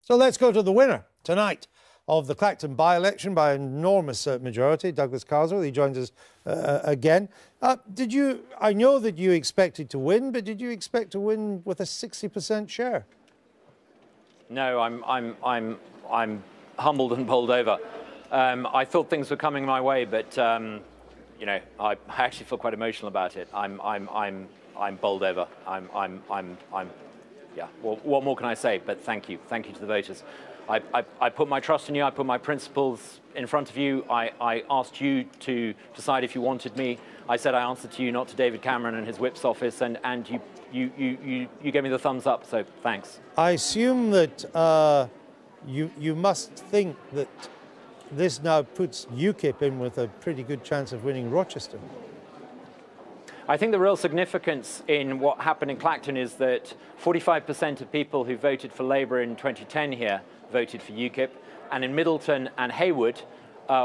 So let's go to the winner tonight of the Clacton by-election by an enormous majority, Douglas Carswell. He joins us again. I know that you expected to win, but did you expect to win with a 60% share? No, I'm humbled and bowled over. I thought things were coming my way, but you know, I actually feel quite emotional about it. I'm bowled over. Yeah. Well, what more can I say? But thank you to the voters. I put my trust in you. I put my principles in front of you. I asked you to decide if you wanted me. I said I answered to you, not to David Cameron and his whip's office, and you gave me the thumbs up. So thanks. I assume that you must think that this now puts UKIP in with a pretty good chance of winning Rochester. I think the real significance in what happened in Clacton is that 45% of people who voted for Labour in 2010 here voted for UKIP, and in Middleton and Haywood,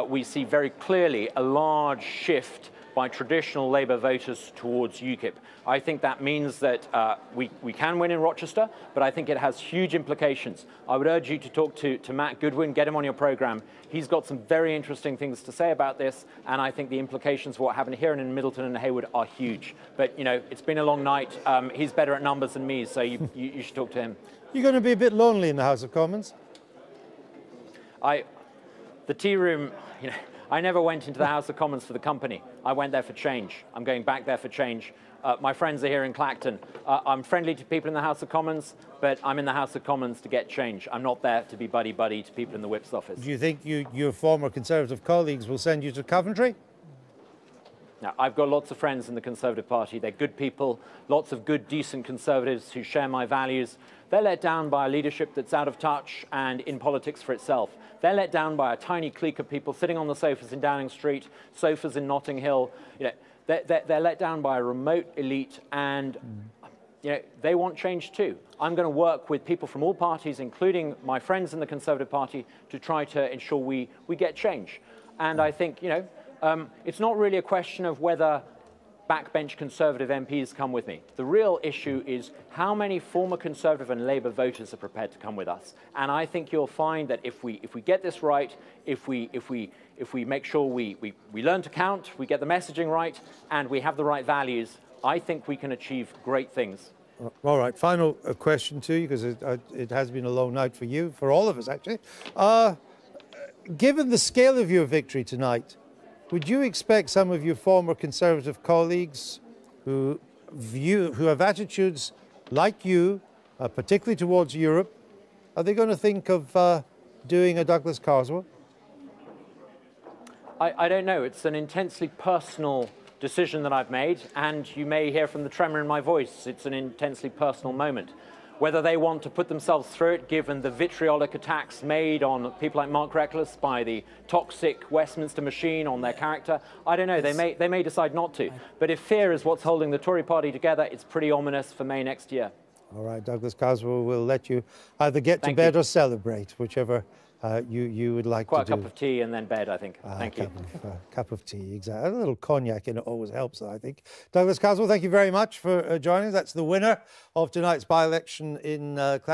we see very clearly a large shift by traditional Labour voters towards UKIP. I think that means that we can win in Rochester, but I think it has huge implications. I would urge you to talk to Matt Goodwin, get him on your programme. He's got some very interesting things to say about this, and I think the implications of what happened here and in Middleton and Haywood are huge. But, you know, it's been a long night. He's better at numbers than me, so you should talk to him. You're going to be a bit lonely in the House of Commons? The tea room, you know, I never went into the House of Commons for the company. I went there for change. I'm going back there for change. My friends are here in Clacton. I'm friendly to people in the House of Commons, but I'm in the House of Commons to get change. I'm not there to be buddy-buddy to people in the Whip's office. Do you think your former Conservative colleagues will send you to Coventry? Now, I've got lots of friends in the Conservative Party. They're good people, lots of good, decent Conservatives who share my values. They're let down by a leadership that's out of touch and in politics for itself. They're let down by a tiny clique of people sitting on the sofas in Downing Street, sofas in Notting Hill. You know, they're let down by a remote elite, and you know, they want change too. I'm going to work with people from all parties, including my friends in the Conservative Party, to try to ensure we get change. And I think, you know, it's not really a question of whether backbench Conservative MPs come with me. The real issue is how many former Conservative and Labour voters are prepared to come with us. And I think you'll find that if we get this right, if we make sure we learn to count, we get the messaging right, and we have the right values, I think we can achieve great things. All right, final question to you, because it has been a long night for you, for all of us actually. Given the scale of your victory tonight, would you expect some of your former Conservative colleagues who have attitudes like you, particularly towards Europe, are they going to think of doing a Douglas Carswell? I don't know. It's an intensely personal decision that I've made, and you may hear from the tremor in my voice. It's an intensely personal moment. Whether they want to put themselves through it, given the vitriolic attacks made on people like Mark Reckless by the toxic Westminster machine on their character, I don't know. They may decide not to. But if fear is what's holding the Tory party together, it's pretty ominous for May next year. All right, Douglas Carswell will let you either get to bed or celebrate, whichever you would like to do. Quite a cup of tea and then bed, I think. Thank you. Cup of tea, exactly. A little cognac in it always helps, I think. Douglas Carswell, thank you very much for joining us. That's the winner of tonight's by-election in Clacton.